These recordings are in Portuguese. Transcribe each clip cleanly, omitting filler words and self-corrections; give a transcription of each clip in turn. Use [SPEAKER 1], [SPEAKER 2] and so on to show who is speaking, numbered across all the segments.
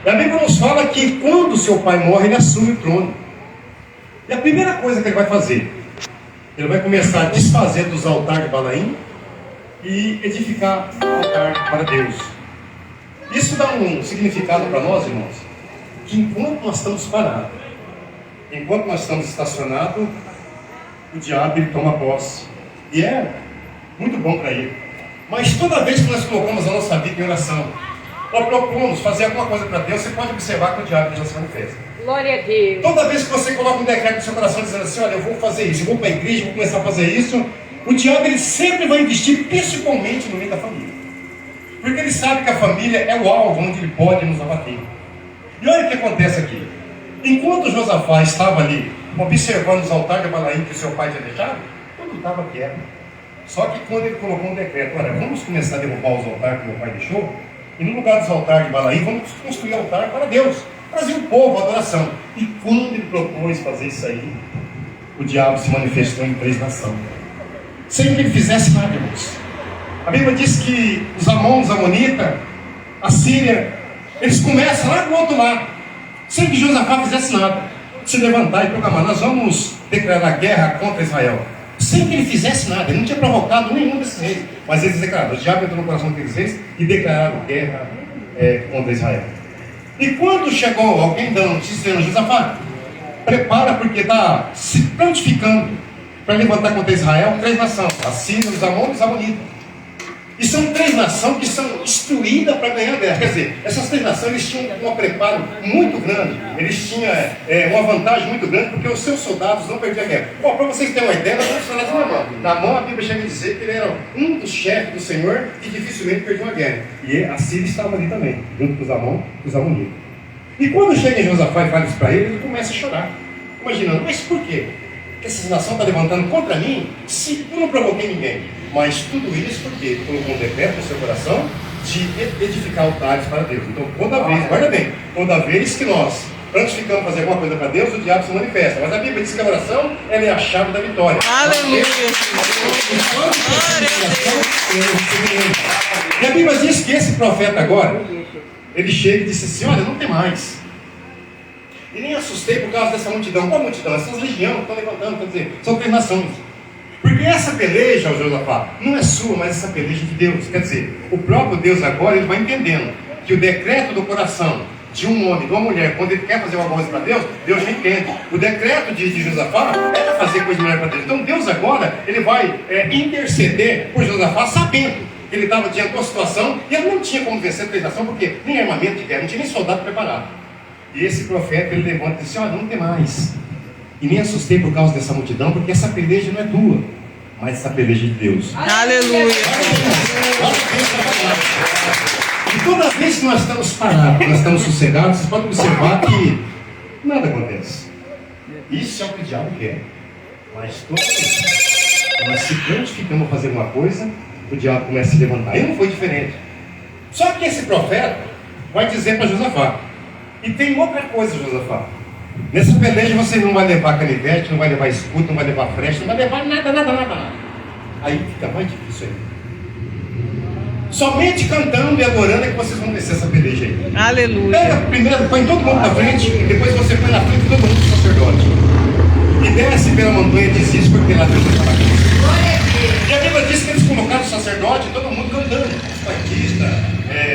[SPEAKER 1] E a Bíblia nos fala que quando seu pai morre, ele assume o trono. E a primeira coisa que ele vai fazer, ele vai começar a desfazer dos altares de Balaim e edificar um altar para Deus. Isso dá um significado para nós, irmãos, que enquanto nós estamos parados, enquanto nós estamos estacionados, o diabo ele toma posse. E é muito bom para ele. Mas toda vez que nós colocamos a nossa vida em oração, ou propomos fazer alguma coisa para Deus, você pode observar que o diabo já se manifesta.
[SPEAKER 2] Glória a Deus.
[SPEAKER 1] Toda vez que você coloca um decreto no seu coração dizendo assim, olha, eu vou fazer isso, eu vou para a igreja, vou começar a fazer isso, o diabo ele sempre vai investir principalmente no meio da família. Porque ele sabe que a família é o alvo onde ele pode nos abater. E olha o que acontece aqui. Enquanto Josafá estava ali observando os altares de Balaim que seu pai tinha deixado, tudo estava quieto. Só que quando ele colocou um decreto, olha, vamos começar a derrubar os altares que meu pai deixou, e no lugar dos altares de Balaim, vamos construir altar para Deus, trazer o povo à adoração. E quando ele propôs fazer isso aí, o diabo se manifestou em 3 nações. Sem que ele fizesse nada, irmãos. A Bíblia diz que os Amonitas, a Síria, eles começam lá do outro lado, sem que Josafá fizesse nada, se levantar e proclamar, nós vamos declarar guerra contra Israel. Sem que ele fizesse nada, ele não tinha provocado nenhum desses reis, mas eles declararam, o diabo entrou no coração daqueles reis e declararam guerra contra Israel. E quando chegou alguém dizendo, Josafá, prepara porque está se prontificando para levantar contra Israel 3 nações, a Síria, os Amon e os Amonitas. E são 3 nações que são instruídas para ganhar guerra. Quer dizer, essas 3 nações eles tinham um preparo muito grande. Eles tinham uma vantagem muito grande porque os seus soldados não perdiam a guerra. Bom, para vocês terem uma ideia, nós vamos falar de Naamã. Naamã, a Bíblia chega a dizer que ele era um dos chefes do Senhor que dificilmente perdia uma guerra. E a Síria estava ali também, junto com os Amon e os Amonitas. E quando chega em Josafá e fala isso para ele começa a chorar. Imaginando, mas por quê? Que essa nação está levantando contra mim se eu não provoquei ninguém. Mas tudo isso porque ele colocou um decreto no seu coração de edificar altares para Deus. Então toda vez, guarda bem, toda vez que nós prontificamos fazer alguma coisa para Deus, o diabo se manifesta. Mas a Bíblia diz que a oração ela é a chave da vitória.
[SPEAKER 3] Aleluia!
[SPEAKER 1] E a Bíblia diz que esse profeta agora, ele chega e disse assim, olha, não tem mais. E nem assustei por causa dessa multidão. Qual multidão? Essas legiões que estão levantando, quer dizer, são 3 nações. Porque essa peleja, Josafá, não é sua, mas essa peleja é de Deus. Quer dizer, o próprio Deus agora, ele vai entendendo que o decreto do coração de um homem, de uma mulher, quando ele quer fazer uma coisa para Deus, Deus já entende. O decreto de Josafá é fazer coisa melhor para Deus. Então Deus agora, ele vai interceder por Josafá, sabendo que ele estava diante de uma situação e ele não tinha como vencer a 3 nações, porque nem armamento de guerra, não tinha nem soldado preparado. E esse profeta, ele levanta e diz, olha, não tem mais. E nem assustei por causa dessa multidão, porque essa peleja não é tua, mas essa peleja é de Deus.
[SPEAKER 3] Aleluia!
[SPEAKER 1] E toda vez que nós estamos parados, nós estamos sossegados, vocês podem observar que nada acontece. Isso é o que o diabo quer. Mas toda vez que nós se prontificamos a fazer uma coisa, o diabo começa a se levantar. E não foi diferente. Só que esse profeta vai dizer para Josafá, e tem outra coisa, Josafá. Nessa peleja você não vai levar canivete, não vai levar escudo, não vai levar flecha, não vai levar nada. Aí fica mais difícil aí. Somente cantando e adorando é que vocês vão descer essa peleja aí.
[SPEAKER 3] Aleluia!
[SPEAKER 1] Pega primeiro, põe todo mundo na frente, depois você põe na frente todo mundo do sacerdote. E desce pela montanha de Cis, porque lá Deus está aqui. E a Bíblia diz que eles colocaram o sacerdote, todo mundo cantando. Os batistas,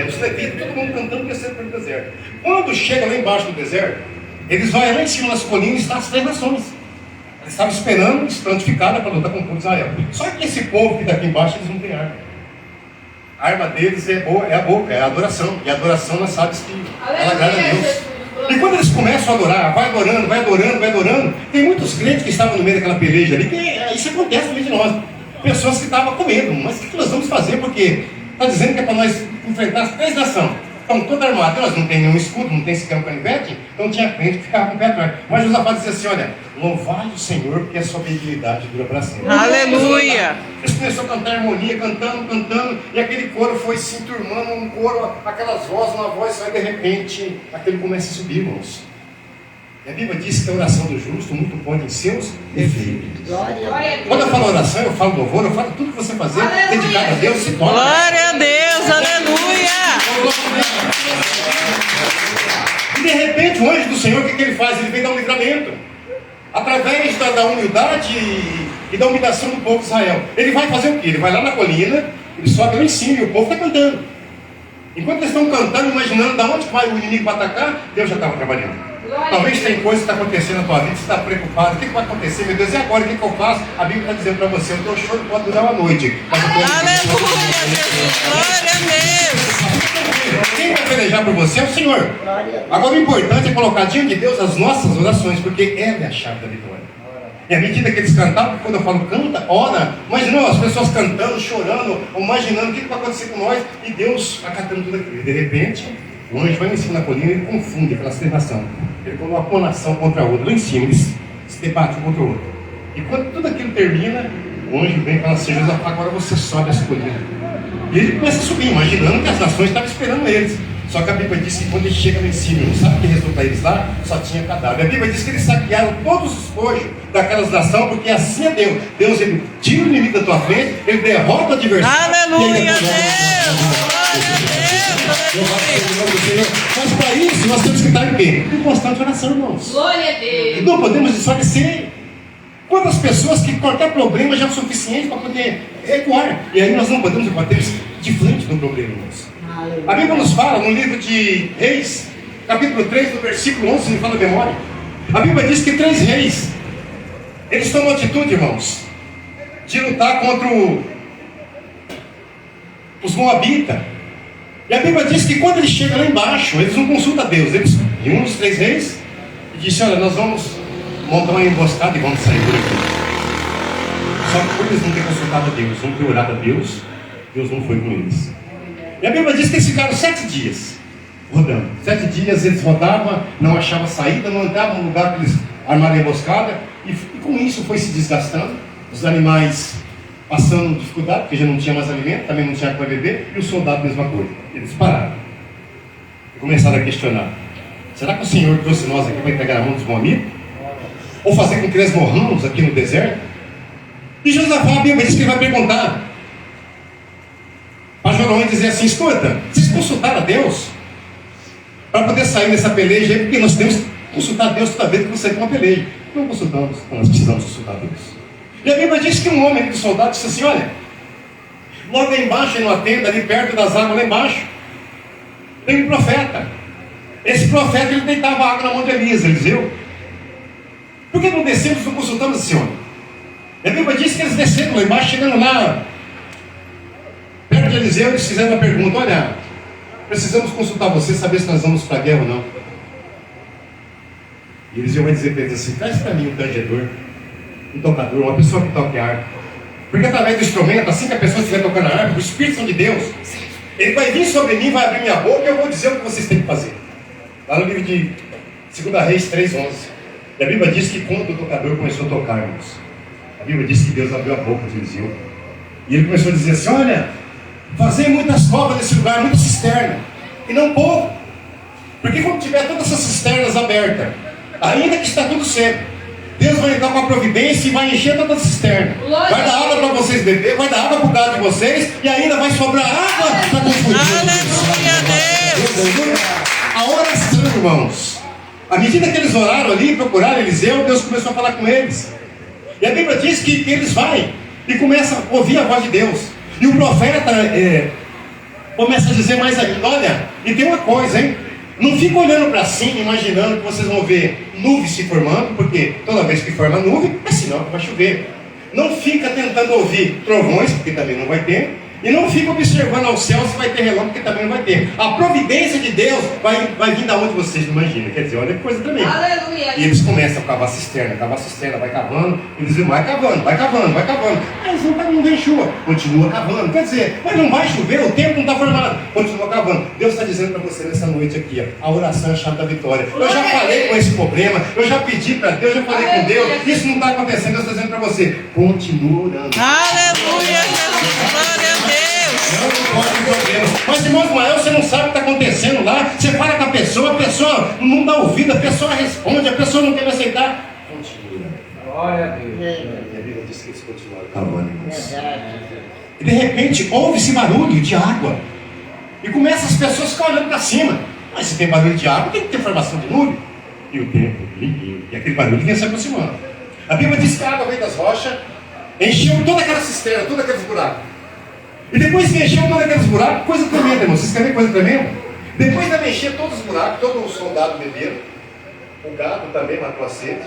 [SPEAKER 1] os levitas, todo mundo cantando, descendo pelo deserto. Quando chega lá embaixo do deserto, eles vão lá em cima das colinas e estão as 3 nações. Eles estavam esperando, prontificados para lutar com o povo de Israel. Só que esse povo que está aqui embaixo, eles não têm arma. A arma deles é a boca, é a adoração. E a adoração nós sabemos que ela agrada a Deus. E quando eles começam a adorar, vai adorando, tem muitos crentes que estavam no meio daquela peleja ali, que isso acontece no meio de nós. Pessoas que estavam com medo, mas o que nós vamos fazer? Porque está dizendo que é para nós enfrentar as 3 nações. Estão todas armadas, elas não têm nenhum escudo, não tem sequer um canivete, então tinha crente que ficava com o pé atrás. Mas Josafá disse assim, olha, louvai o Senhor, porque a sua benignidade dura para sempre.
[SPEAKER 3] Aleluia!
[SPEAKER 1] Eles começaram a cantar harmonia, cantando, e aquele coro foi se enturmando, um coro, aquelas vozes, uma voz, só, e de repente, aquele começa a subir, irmãos. E a Bíblia diz que a oração do justo muito pode em seus efeitos. Quando eu falo oração, eu falo louvor, eu falo tudo que você fazer, dedicado a Deus, se torna.
[SPEAKER 3] Glória a Deus, aleluia!
[SPEAKER 1] repente o anjo do Senhor, o que ele faz? Ele vem dar um livramento. Através da humildade e da humilhação do povo de Israel. Ele vai fazer o quê? Ele vai lá na colina, ele sobe lá em cima e o povo está cantando. Enquanto eles estão cantando, imaginando de onde vai o inimigo para atacar, Deus já estava trabalhando. Talvez tem coisa que está acontecendo na tua vida, você está preocupado, o que vai acontecer, meu Deus, e agora, o que eu faço? A Bíblia está dizendo para você, o teu choro pode durar uma noite.
[SPEAKER 2] Aleluia, Jesus, glória a Deus.
[SPEAKER 1] Quem vai pelejar por você é o Senhor. Agora o importante é colocar diante de Deus as nossas orações, porque ela é a chave da vitória. E à medida que eles cantavam, quando eu falo canta, ora, imaginou as pessoas cantando, chorando, imaginando o que vai acontecer com nós, e Deus acatando tudo aquilo. De repente, o anjo vai em cima da colina e ele confunde aquela situação. Ele coloca uma nação contra a outra, lá em cima, eles se debatem contra o outro. E quando tudo aquilo termina, o anjo vem e fala assim: Josafá, agora você sobe essa colina. E ele começa a subir, imaginando que as nações estavam esperando eles. Só que a Bíblia diz que quando ele chega lá em cima, não sabe o que restou para eles lá? Só tinha cadáver. A Bíblia diz que eles saquearam todos os despojos daquelas nações, porque assim é Deus. Deus, ele tira o inimigo da tua frente, ele derrota o adversário.
[SPEAKER 2] Aleluia, Deus!
[SPEAKER 1] Mas para isso, nós temos que estar em quê? Em constante oração, irmãos.
[SPEAKER 3] Glória a Deus.
[SPEAKER 1] E não podemos desfalecer. Quantas pessoas que qualquer problema já é o suficiente para poder recuar. E aí nós não podemos bater de frente no problema, irmãos. A Bíblia nos fala no livro de Reis, capítulo 3, no versículo 11, me fala a memória. A Bíblia diz que 3 reis, eles tomam atitude, irmãos, de lutar contra os Moabitas. E a Bíblia diz que quando eles chegam lá embaixo, eles não consultam a Deus. Eles, e um dos 3 reis disse: olha, nós vamos montar uma emboscada e vamos sair por aqui. Só que por eles não terem consultado a Deus, não terem orado a Deus, Deus não foi com eles. E a Bíblia diz que eles ficaram 7 dias rodando. 7 dias eles rodavam, não achavam saída, não entravam no lugar para eles armarem a emboscada. E com isso foi se desgastando. Os animais passando dificuldade, porque já não tinha mais alimento, também não tinha para beber. E os soldados, mesma coisa. Eles pararam e começaram a questionar: será que o Senhor trouxe nós aqui para entregar a mão dos Moabitas? Ou fazer com que nós morramos aqui no deserto? E Josafá, a Bíblia diz que ele vai perguntar para Jorão e dizer assim: escuta, vocês consultaram a Deus para poder sair dessa peleja aí? Porque nós temos que consultar a Deus toda vez que você tem uma peleja. Não consultamos, então nós precisamos consultar a Deus. E a Bíblia diz que um homem de soldado disse assim: olha, logo lá embaixo, numa tenda, ali perto das águas lá embaixo, tem um profeta. Esse profeta, ele deitava água na mão de Elias, Eliseu. Por que não descemos, não consultamos esse homem? A Bíblia diz que eles desceram lá embaixo, chegando lá perto de Eliseu, eles fizeram uma pergunta: olha, precisamos consultar você, saber se nós vamos para a guerra ou não. E Eliseu vai dizer para eles assim: traz para mim um tangedor, um tocador, uma pessoa que toque a harpa. Porque através do instrumento, assim que a pessoa estiver tocando a harpa, o Espírito Santo de Deus, ele vai vir sobre mim, vai abrir minha boca e eu vou dizer o que vocês têm que fazer. Lá no livro de 2 Reis 3:11. E a Bíblia diz que quando o tocador começou a tocar, irmãos, a Bíblia diz que Deus abriu a boca de Eliseu. E ele começou a dizer assim: olha, fazer muitas covas nesse lugar, muita cisterna, e não pouco. Porque quando tiver todas essas cisternas abertas, ainda que está tudo seco, Deus vai entrar com a providência e vai encher toda a cisterna. Vai dar água para vocês beber, vai dar água para o gado de vocês, e ainda vai sobrar água para confundir.
[SPEAKER 2] Aleluia, Deus!
[SPEAKER 1] A oração, irmãos. À medida que eles oraram ali e procuraram Eliseu, Deus começou a falar com eles. E a Bíblia diz que eles vão e começam a ouvir a voz de Deus. E o profeta começa a dizer mais ainda: olha, e tem uma coisa, hein? Não fica olhando para cima, imaginando que vocês vão ver nuvens se formando, porque toda vez que forma nuvem, é sinal que vai chover. Não fica tentando ouvir trovões, porque também não vai ter. E não fica observando ao céu se vai ter relâmpago, porque também não vai ter. A providência de Deus vai vir da onde vocês não imaginam. Quer dizer, olha que coisa também.
[SPEAKER 3] Aleluia.
[SPEAKER 1] E eles começam a cavar cisterna, vai cavando. Eles dizem: vai cavando. Mas não vem chuva. Continua cavando. Quer dizer, mas não vai chover, o tempo não está formado. Continua cavando. Deus está dizendo para você nessa noite aqui: ó, a oração é a chave da vitória. Eu já falei com esse problema, eu já pedi para Deus, eu já falei com Deus. Isso não está acontecendo. Deus está dizendo para você: continua orando.
[SPEAKER 2] Aleluia, Jesus! Glória a Deus!
[SPEAKER 1] Não pode problema. Mas, irmão Ismael, você não sabe o que está acontecendo lá. Você fala com a pessoa não dá ouvido, a pessoa responde, a pessoa não quer aceitar. Continua.
[SPEAKER 4] Glória a Deus.
[SPEAKER 1] E a Bíblia diz que eles continuaram cavando, irmãos. E de repente ouve esse barulho de água. E começa as pessoas a ficar olhando para cima. Mas se tem barulho de água, tem que ter formação de nuvem. E o tempo, e aquele barulho vinha se aproximando. A Bíblia diz que a água veio das rochas, encheu toda aquela cisterna, todos aqueles buracos. E depois que encheu todos aqueles buracos, coisa tremenda, irmão. Vocês querem ver coisa tremenda? Depois de encher todos os buracos, todos os soldados beberam. O gado também matou a sede.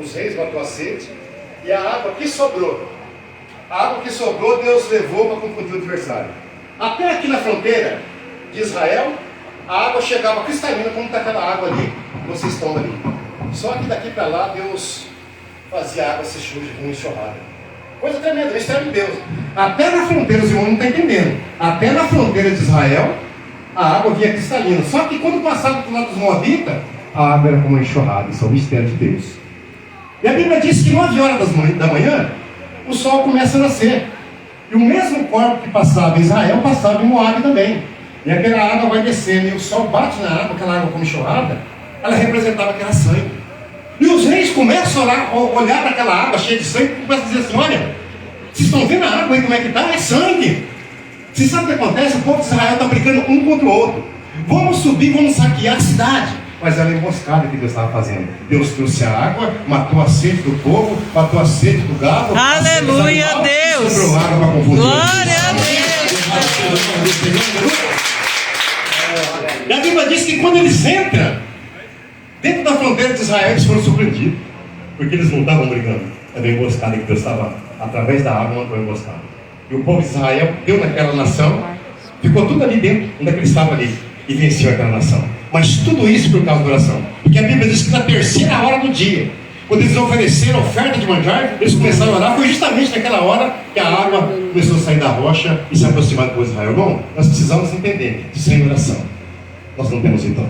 [SPEAKER 1] Os reis matou a sede. E a água que sobrou. A água que sobrou, Deus levou para confundir o adversário. Até aqui na fronteira de Israel, a água chegava cristalina, como está aquela água ali, que vocês estão ali. Só que daqui para lá, Deus fazia a água se chuva com enxurrada. Coisa tremenda, mistério de Deus. Até na fronteira, os irmãos não estão entendendo. Até na fronteira de Israel, a água vinha cristalina. Só que quando passava do lado dos Moabitas, a água era como uma enxurrada. Isso é o mistério de Deus. E a Bíblia diz que 9 horas da manhã, o sol começa a nascer. E o mesmo corpo que passava em Israel, passava em Moabe também. E aquela água vai descendo, e o sol bate na água, aquela água como enxurrada, ela representava que era sangue. E os reis começam a olhar para aquela água cheia de sangue e começam a dizer assim: olha, vocês estão vendo a água aí como é que está? É sangue. Vocês sabem o que acontece? O povo de Israel está brigando um contra o outro. Vamos subir, vamos saquear a cidade. Mas era a emboscada que Deus estava fazendo. Deus trouxe a água, matou a sede do povo, matou a sede do gado.
[SPEAKER 2] Aleluia, Deus.
[SPEAKER 1] Sobrou água para confundir.
[SPEAKER 2] Glória a Deus.
[SPEAKER 1] E a Bíblia diz que quando eles entram dentro da fronteira de Israel, eles foram surpreendidos. Porque eles não estavam brigando. Era a emboscada que Deus estava, através da água, mandou a emboscada. E o povo de Israel deu naquela nação, ficou tudo ali dentro, onde eles estavam ali, e venceu aquela nação. Mas tudo isso por causa da oração. Porque a Bíblia diz que na terceira hora do dia, quando eles ofereceram a oferta de manjar, eles começaram a orar. Foi justamente naquela hora que a água começou a sair da rocha e se aproximar do povo de Israel. Bom, nós precisamos entender que sem oração nós não temos então.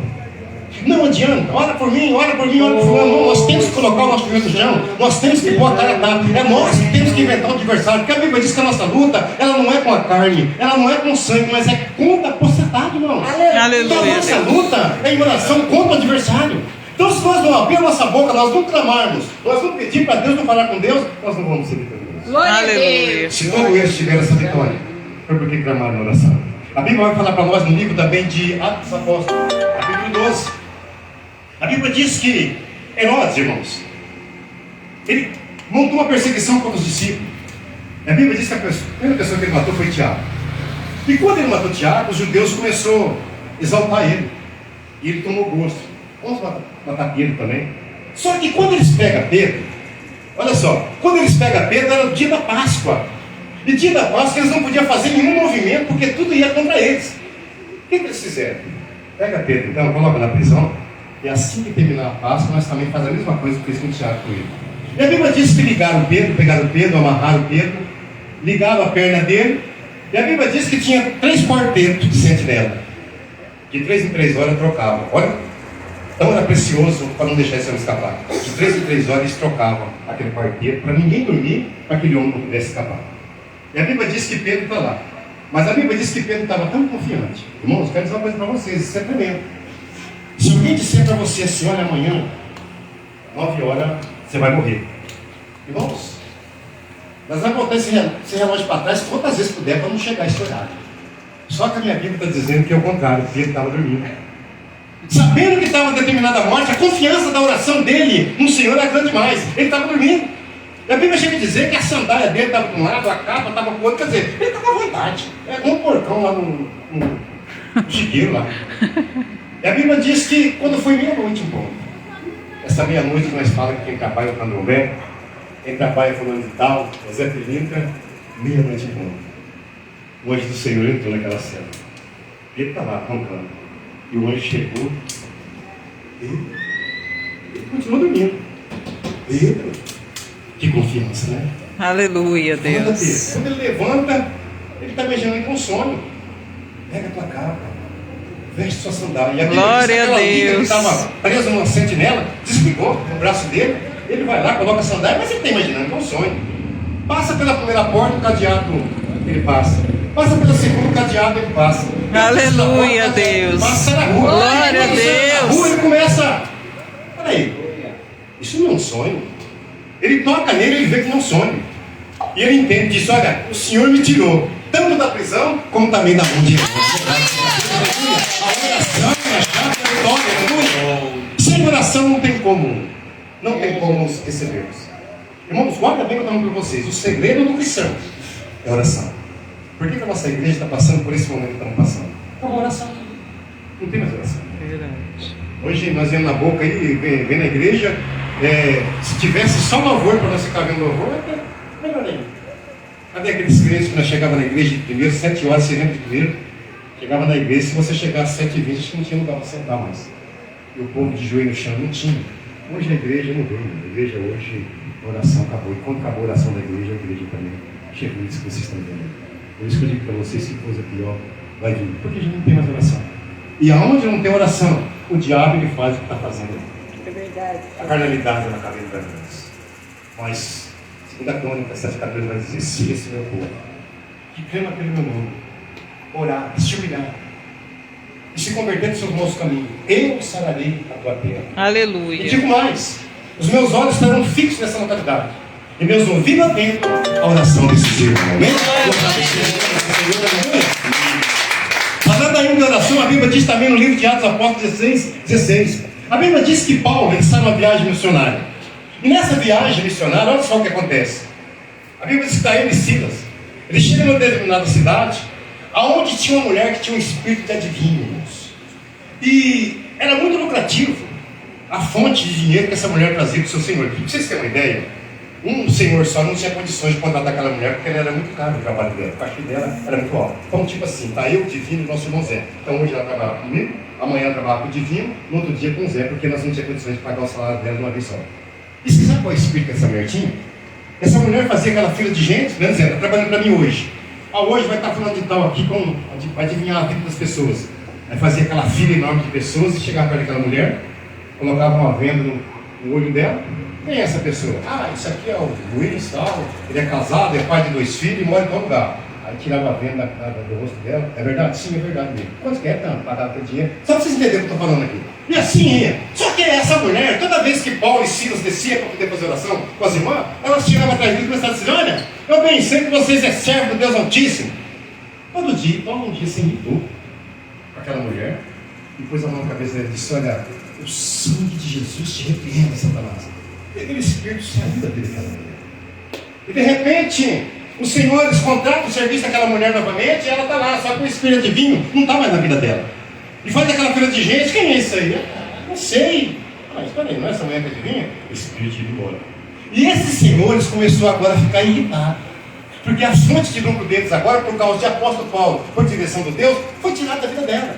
[SPEAKER 1] Não adianta, ora por mim, ora por mim, ora por fulano. Não, nós temos que colocar o nosso joelho no chão, nós temos que botar a tapa. É nós que temos que inventar o adversário. Porque a Bíblia diz que a nossa luta, ela não é com a carne, ela não é com o sangue, mas é contra a potestade, irmãos.
[SPEAKER 2] Aleluia.
[SPEAKER 1] Então a nossa luta é em oração contra o adversário. Então se nós não abrirmos a nossa boca, nós não clamarmos, nós não pedir para Deus, não falar com Deus, nós não vamos ser vitoriosos.
[SPEAKER 2] Aleluia.
[SPEAKER 1] Se todo eles tiveram essa vitória, foi porque clamaram na oração. A Bíblia vai falar para nós no livro também de Atos dos Apóstolos, capítulo 12. A Bíblia diz que Herodes, irmãos, ele montou uma perseguição contra os discípulos. A Bíblia diz que a primeira pessoa que ele matou foi Tiago. E quando ele matou Tiago, os judeus começaram a exaltar ele. E ele tomou gosto. Vamos matar Pedro também. Só que quando eles pegam Pedro, olha só, quando eles pegam Pedro era o dia da Páscoa. E dia da Páscoa eles não podiam fazer nenhum movimento, porque tudo ia contra eles. O que eles fizeram? Pega Pedro, então, coloca na prisão. E assim que terminar a Páscoa, nós também fazemos a mesma coisa que fez com o Tiago com ele. E a Bíblia diz que ligaram Pedro, pegaram Pedro, amarraram Pedro, ligaram a perna dele. E a Bíblia diz que tinha 3 quartetos de sentinela. De 3 em 3 horas trocavam. Olha, então era precioso para não deixar esse homem escapar. De 3 em 3 horas eles trocavam aquele quarteto para ninguém dormir, para aquele homem não pudesse escapar. E a Bíblia diz que Pedro está lá. Mas a Bíblia diz que Pedro estava tão confiante. Irmãos, quero dizer uma coisa para vocês, isso é tremendo. Se alguém disser para você assim: olha, amanhã, 9 horas, você vai morrer. Irmãos, nós vamos botar esse relógio para trás quantas vezes puder para não chegar a esse horário. Só que a minha Bíblia está dizendo que é o contrário, que ele estava dormindo. Sabendo que estava determinada a morte, a confiança da oração dele no Senhor era grande demais. Ele estava dormindo. E a Bíblia chega a dizer que a sandália dele estava de um lado, a capa estava com o outro. Quer dizer, ele estava à vontade. É como um porcão lá no chiqueiro lá. E a Bíblia diz que quando foi meia-noite em ponto, essa meia-noite que nós falamos que quem trabalha com Andromé, quem trabalha falando de tal, Zé Pilintra, meia-noite em ponto. O anjo do Senhor entrou naquela cela. Ele está lá roncando. E o anjo chegou. Ele continuou dormindo. Pedro, que confiança, né?
[SPEAKER 2] Aleluia, Deus.
[SPEAKER 1] Quando ele levanta, ele está imaginando com sono. Pega a tua capa, veste sua sandália. E a
[SPEAKER 2] Glória a Deus.
[SPEAKER 1] Que estava preso numa sentinela, desligou no braço dele. Ele vai lá, coloca a sandália, mas ele está imaginando com sonho. Passa pela primeira porta, o cadeado ele passa. Passa pela segunda, o cadeado ele passa.
[SPEAKER 2] Aleluia,
[SPEAKER 1] porta,
[SPEAKER 2] Deus.
[SPEAKER 1] Passa na rua.
[SPEAKER 2] Glória a Deus.
[SPEAKER 1] Na rua ele começa. Peraí, isso não é um sonho. Ele toca nele, ele vê que não é um sonho. E ele entende, diz: olha, o Senhor me tirou tanto da prisão, como também da mão de Deus. A oração é a chave comum. Não tem como nos recebermos. Irmãos, guarda bem o que eu estou falando para vocês. O segredo do cristão é a oração. Por que a nossa igreja está passando por esse momento que estamos passando? É uma oração. Não tem mais oração.
[SPEAKER 2] Verdade.
[SPEAKER 1] Hoje nós vemos na boca aí, vem na igreja, se tivesse só louvor para nós ficar vendo louvor, é melhor ainda. Cadê aqueles crentes que nós chegávamos na igreja de primeiro, 7 horas, você lembra de primeiro? Chegava na igreja, se você chegasse 7h20, acho que não tinha lugar para sentar mais. E o povo de joelho no chão não tinha. Hoje a igreja não veio. A igreja hoje, a oração acabou. E quando acabou a oração da igreja, a igreja também chegou isso que vocês estão vendo. Por isso que eu digo para vocês que coisa pior vai vir. Porque a gente não tem mais oração. E aonde não tem oração, o diabo ele faz o que está fazendo.
[SPEAKER 3] É verdade.
[SPEAKER 1] A carnalidade na cabeça das mãos. Mas, segundo a Crônica 7,14 vai dizer, se esse meu povo, que crê naquele meu nome, orar, se humilhar, e se converter dos seus maus caminhos, eu sararei a tua terra.
[SPEAKER 2] Aleluia.
[SPEAKER 1] E digo mais, os meus olhos estarão fixos nessa localidade, e meus ouvidos atentos à oração desses irmãos. Amém? Falando ainda de oração, a Bíblia diz também no livro de Atos Apóstolos 16. A Bíblia diz que Paulo ele sai numa viagem missionária. E nessa viagem missionária, olha só o que acontece. A Bíblia diz que está ele e Silas. Eles chegam numa determinada cidade, aonde tinha uma mulher que tinha um espírito de adivinhos. E era muito lucrativo a fonte de dinheiro que essa mulher trazia para o seu senhor. Para vocês terem uma ideia, um senhor só não tinha condições de contratar aquela mulher, porque ela era muito cara o trabalho dela, o cachê dela era muito alto. Então, tipo assim, tá eu, o Divino e o nosso irmão Zé. Então, hoje ela trabalha comigo, amanhã ela trabalha com o Divino, no outro dia com o Zé, porque nós não tínhamos condições de pagar o salário dela de uma vez só. E você sabe qual é o espírito que essa mulher tinha? Essa mulher fazia aquela fila de gente, né, Zé? Está trabalhando para mim hoje. Hoje vai estar falando de tal aqui, vai adivinhar a vida das pessoas. Aí fazia aquela fila enorme de pessoas e chegava perto daquela mulher, colocava uma venda no olho dela. Quem é essa pessoa? Ah, isso aqui é o Luiz, tal. Ele é casado, é pai de 2 filhos e mora em tal lugar. Aí tirava a venda do rosto dela. É verdade? Sim, é verdade mesmo. Quanto que é? Tanto, pagava aquele dinheiro. Só para vocês entenderem o que eu estou falando aqui. E assim ia. Só que essa mulher, toda vez que Paulo e Silas desciam para poder fazer oração com as irmãs, elas tiravam atrás dele e começavam a dizer: olha, eu bem sei que vocês é servo do Deus Altíssimo. Todo dia, Paulo um dia se irritou com aquela mulher e pôs a mão na cabeça dela e disse: olha, o sangue de Jesus te repreenda, Satanás. E aquele espírito saiu da vida daquela mulher. E de repente, os senhores contratam o serviço daquela mulher novamente e ela está lá, só que o espírito adivinho não está mais na vida dela. E faz aquela fila de gente: quem é isso aí? Não sei. Mas espera aí, não é essa mulher que adivinha? O espírito ia embora. E esses senhores começaram agora a ficar irritados. Porque a fonte de lucro deles agora, por causa de apóstolo Paulo, por direção de Deus, foi tirada da vida dela.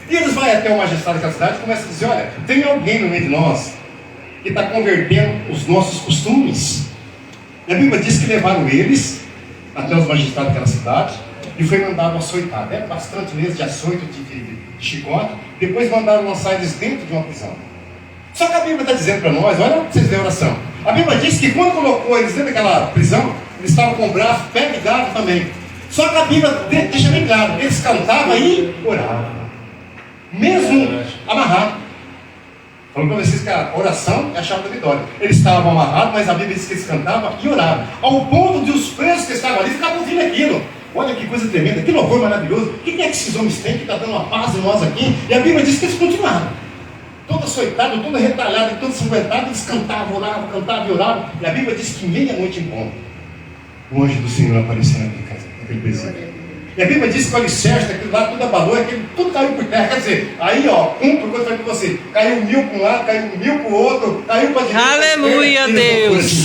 [SPEAKER 1] E eles vão até o magistrado daquela cidade e começam a dizer: olha, tem alguém no meio de nós que está convertendo os nossos costumes. E a Bíblia diz que levaram eles até os magistrados daquela cidade e foi mandado açoitar. Deram bastante vezes de açoito, de chicote. Depois mandaram lançar eles dentro de uma prisão. Só que a Bíblia está dizendo para nós, olha para vocês verem a oração. A Bíblia diz que quando colocou eles dentro daquela prisão, eles estavam com o braço pé ligado também. Só que a Bíblia deixa bem claro, eles cantavam e oravam. Mesmo amarrados. Falando para vocês que a oração é a chave da vitória. Eles estavam amarrados, mas a Bíblia diz que eles cantavam e oravam. Ao ponto de os presos que estavam ali ficavam ouvindo aquilo. Olha que coisa tremenda, que louvor maravilhoso. O que é que esses homens têm que está dando uma paz em nós aqui? E a Bíblia diz que eles continuaram. Todo açoitado, todo retalhado, todo sanguentado, eles cantavam e oravam. E a Bíblia diz que meia-noite em ponto, o anjo do Senhor apareceu naquele presídio. E a Bíblia diz que o alicerce daquilo lá, tudo abalou, tudo caiu por terra. Quer dizer, aí ó, por quanto eu falei para você, caiu 1000 para um lado, caiu 1000 para o outro, caiu para a direita.
[SPEAKER 2] Aleluia, Deus!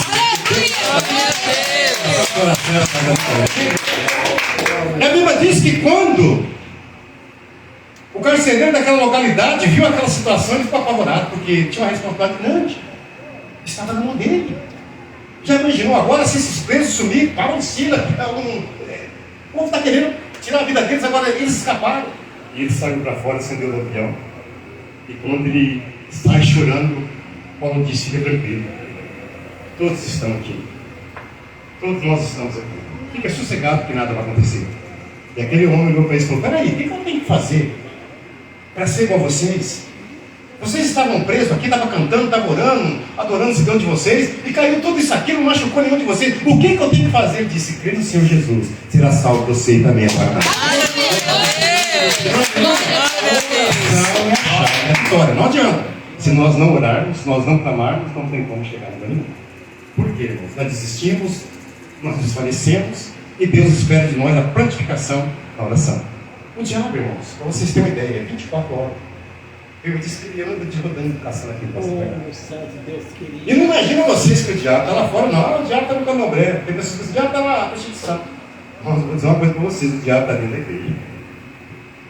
[SPEAKER 1] E a Bíblia diz que quando o carcereiro daquela localidade viu aquela situação, ele ficou apavorado, porque tinha uma responsabilidade grande. Estava na mão dele. Já imaginou agora se esses presos sumirem, Paulo e Silas, o povo está querendo tirar a vida deles, agora eles escaparam. E ele saiu para fora, acendeu o lampião. E quando ele sai chorando, Paulo disse: fica tranquilo. Todos estão aqui. Todos nós estamos aqui. Fica sossegado que nada vai acontecer. E aquele homem olhou para eles e falou: peraí, o que eu tenho que fazer para ser igual a vocês? Vocês estavam presos aqui, estavam cantando, estavam orando, adorando esse Deus de vocês, e caiu tudo isso aqui, não machucou nenhum de vocês. O que eu tenho que fazer? Ele disse: crê no Senhor Jesus, será salvo você e também a sua casa. Não adianta. Se nós não orarmos, se nós não clamarmos, não tem como chegar a lugar nenhum. Por quê, irmãos? Nós desistimos, nós desfalecemos, e Deus espera de nós a prantificação da oração. O diabo, irmãos, para vocês terem uma ideia, 24 horas. Eu disse que ele anda de rodando educação aqui para você pegar. E não imagina vocês que o diabo está lá fora, não. O diabo está no candomblé. Tem pessoas que o diabo está lá, prostituição. Mas vou dizer uma coisa para vocês: o diabo está dentro da igreja.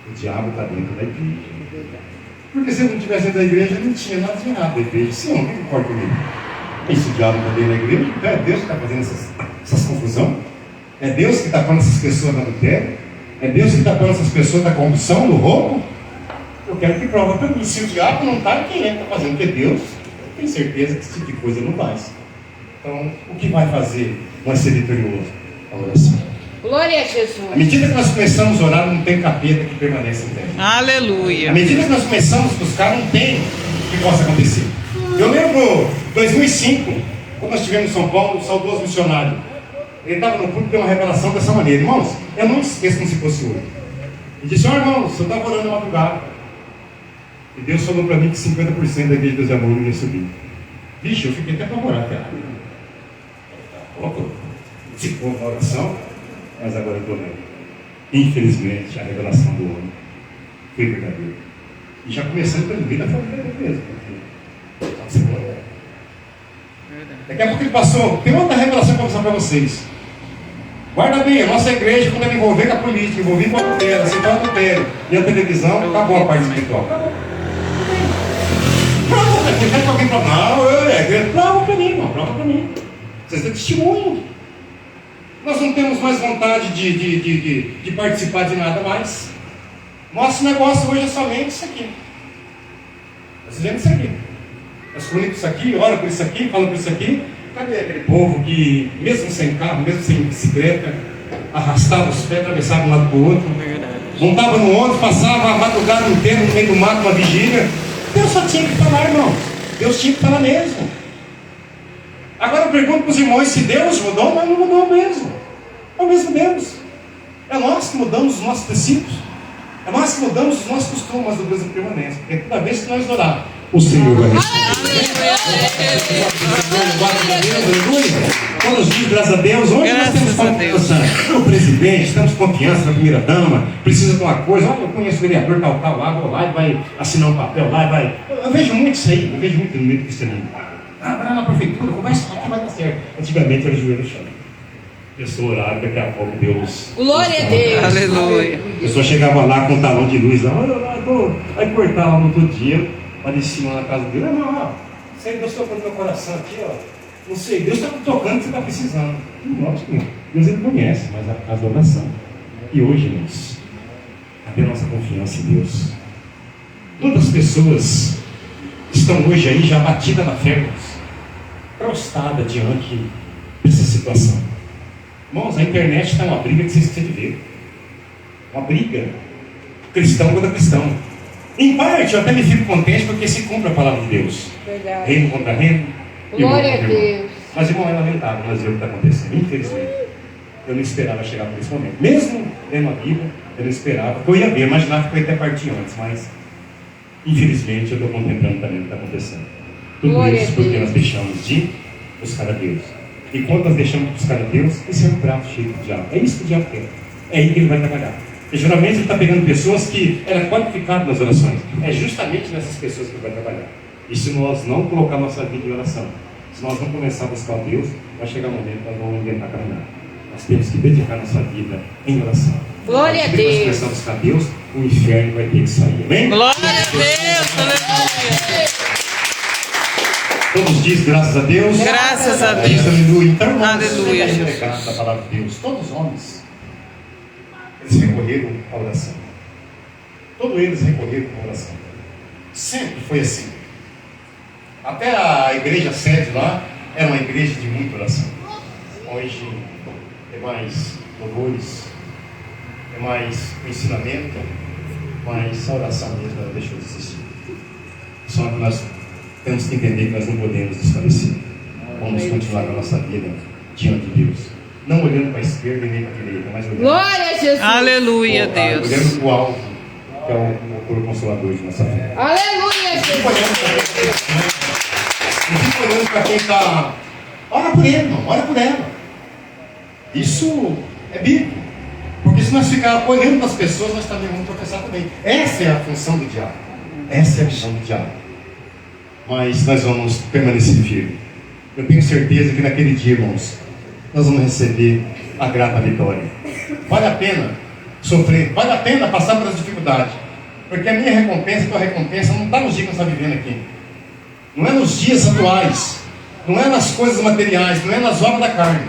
[SPEAKER 1] O diabo está dentro da igreja. Porque se ele não estivesse dentro da igreja, não tinha nada de errado da igreja. Sim, o que importa comigo? E se o diabo está dentro da igreja, então é Deus que está fazendo essas confusões. É Deus que está falando essas pessoas da adultério. É Deus que está falando essas pessoas da corrupção, do roubo. Eu quero que prova para mim. Se o diabo não está, quem é que está fazendo? Porque Deus tem certeza que esse tipo de coisa não faz. Então, o que vai fazer nós ser vitorioso? A oração.
[SPEAKER 3] Glória a Jesus.
[SPEAKER 1] À medida que nós começamos a orar, não tem capeta que permanece em pé.
[SPEAKER 2] Aleluia.
[SPEAKER 1] À medida que nós começamos a buscar, não tem que possa acontecer. Eu lembro 2005, quando nós estivemos em São Paulo, o saudoso missionário. Ele estava no culto e deu uma revelação dessa maneira. Irmãos, eu não esqueço como se fosse hoje. Ele disse: irmão, o senhor estava orando na madrugada. E Deus falou para mim que 50% da igreja dos amores ia subir. Vixe, eu fiquei até apavorado, cara. Se for uma oração, mas agora eu estou lendo. Infelizmente, a revelação do homem foi verdadeira. E já começando pelo meio da família mesmo. Daqui a pouco ele passou. Tem outra revelação para passar para vocês. Guarda bem, a nossa igreja, quando ela envolver com a política, envolver com a adultério, aceitar o adultério e a televisão, acabou a parte espiritual. Acabou. Prova, você quer que alguém prova? Não, prova para mim, irmão, prova para mim. Vocês têm testemunho. Nós não temos mais vontade de participar de nada mais. Nosso negócio hoje é somente isso aqui. Nós fizemos isso aqui. Nós comemos isso aqui, ora por isso aqui, fala por isso aqui. Cadê aquele povo que, mesmo sem carro, mesmo sem bicicleta, arrastava os pés, atravessava de um lado para o outro, montava no ônibus, passava a madrugada inteira no meio do mato, uma vigília? Deus só tinha que falar, irmão. Deus tinha que falar mesmo. Agora eu pergunto para os irmãos se Deus mudou, mas não mudou mesmo. É o mesmo Deus. É nós que mudamos os nossos princípios. É nós que mudamos os nossos costumes, mas o Deus não permanece. Porque toda vez que nós orar, o Senhor vai responder. Todos os dias, graças a Deus. Hoje nós temos confiança no presidente, temos confiança na primeira dama. Precisa de uma coisa: olha, eu conheço o vereador tal, lá, vou lá e vai assinar um papel lá e vai. Eu vejo muito isso aí, eu vejo muito no meio do cristianismo. Vai na prefeitura, conversa lá que vai dar certo. Antigamente era joelho no chão. Pessoa orava, daqui a pouco Deus.
[SPEAKER 3] Glória a Deus.
[SPEAKER 2] Aleluia.
[SPEAKER 1] A pessoa chegava lá com um talão de luz lá, olha lá, vai cortar lá no outro dia, lá de cima na casa dele. Não, sei que Deus tocou no meu coração aqui, ó. Não sei, Deus está tocando o que você está precisando. Lógico, Deus ele conhece, mas a casa da oração. E hoje, irmãos, cadê a nossa confiança em Deus? Quantas pessoas estão hoje aí já batidas na fé, prostradas diante dessa situação? Irmãos, a internet está uma briga que vocês precisam de ver. Uma briga. Cristão contra cristão. Em parte, eu até me fico contente porque se cumpre a palavra de Deus.
[SPEAKER 3] Verdade.
[SPEAKER 1] Reino contra reino.
[SPEAKER 3] Glória a Deus.
[SPEAKER 1] Mas, irmão, é lamentável nós ver o que está acontecendo. Infelizmente. Eu não esperava chegar por esse momento. Mesmo lendo a Bíblia, eu não esperava. Eu ia ver, imaginava que eu ia até partir antes, mas infelizmente eu estou contemplando também o que está acontecendo. Tudo
[SPEAKER 3] Glória
[SPEAKER 1] isso
[SPEAKER 3] a
[SPEAKER 1] porque
[SPEAKER 3] Deus.
[SPEAKER 1] nós deixamos de buscar a Deus. E quando nós deixamos de buscar a Deus, esse é um prato cheio do diabo. É isso que o diabo quer. É aí que ele vai trabalhar. E geralmente ele está pegando pessoas que eram qualificadas nas orações. É justamente nessas pessoas que ele vai trabalhar. E se nós não colocar nossa vida em oração, se nós não começar a buscar a Deus, vai chegar um momento que nós vamos inventar caminhar. Nós temos que dedicar nossa vida em oração.
[SPEAKER 3] Glória a
[SPEAKER 1] Se nós
[SPEAKER 3] Deus.
[SPEAKER 1] começarmos a buscar Deus, o inferno vai ter que sair. Amém?
[SPEAKER 2] Glória a Deus. Aleluia.
[SPEAKER 1] Todos dizem graças a Deus.
[SPEAKER 2] Graças a
[SPEAKER 1] Diz
[SPEAKER 2] Deus.
[SPEAKER 1] aleluia. Então, irmãos,
[SPEAKER 2] Aleluia,
[SPEAKER 1] é
[SPEAKER 2] Jesus.
[SPEAKER 1] legado da palavra de Deus. Todos os homens, eles recorreram à oração. Todos eles recorreram à oração. Sempre foi assim. Até a igreja sede lá era uma igreja de muita oração. Hoje é mais louvores, é mais ensinamento, mas a oração mesmo ela deixou de existir. Só que nós temos que entender que nós não podemos desfalecer. Vamos continuar a nossa vida diante de Deus. Não olhando para a esquerda e nem para a direita, mas olhando
[SPEAKER 3] Glória a Jesus.
[SPEAKER 2] Aleluia, Deus.
[SPEAKER 1] olhando para o alvo, que é o motor consolador de nossa fé.
[SPEAKER 3] Aleluia,
[SPEAKER 1] fica olhando para quem está. Ora por ele, irmão, ora por ela. Isso é bíblico. Porque se nós ficarmos olhando para as pessoas, nós também vamos tropeçar também. Essa é a função do diabo. Essa é a missão do diabo. Mas nós vamos permanecer firmes. Eu tenho certeza que naquele dia, irmãos, nós vamos receber a grata vitória. Vale a pena sofrer, vale a pena passar pelas dificuldades. Porque a minha recompensa, a tua recompensa, não está nos dias que nós estamos vivendo aqui. Não é nos dias atuais. Não é nas coisas materiais, não é nas obras da carne.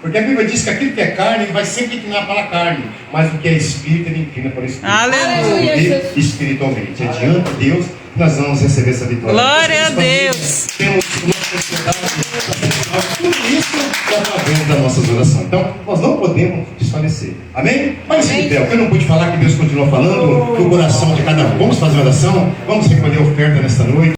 [SPEAKER 1] Porque a Bíblia diz que aquilo que é carne vai sempre inclinar para a carne, mas o que é espírito ele inclina para o espírito.
[SPEAKER 2] Aleluia.
[SPEAKER 1] Espiritualmente. Adiante Deus, nós vamos receber essa vitória.
[SPEAKER 2] Glória a Deus.
[SPEAKER 1] Temos uma sociedade, tudo isso é através das nossas orações. Então, nós não podemos desfalecer. Amém? Mas Fidel, eu não pude falar que Deus continua falando no coração de cada um. Vamos fazer oração? Vamos recolher a oferta nesta noite.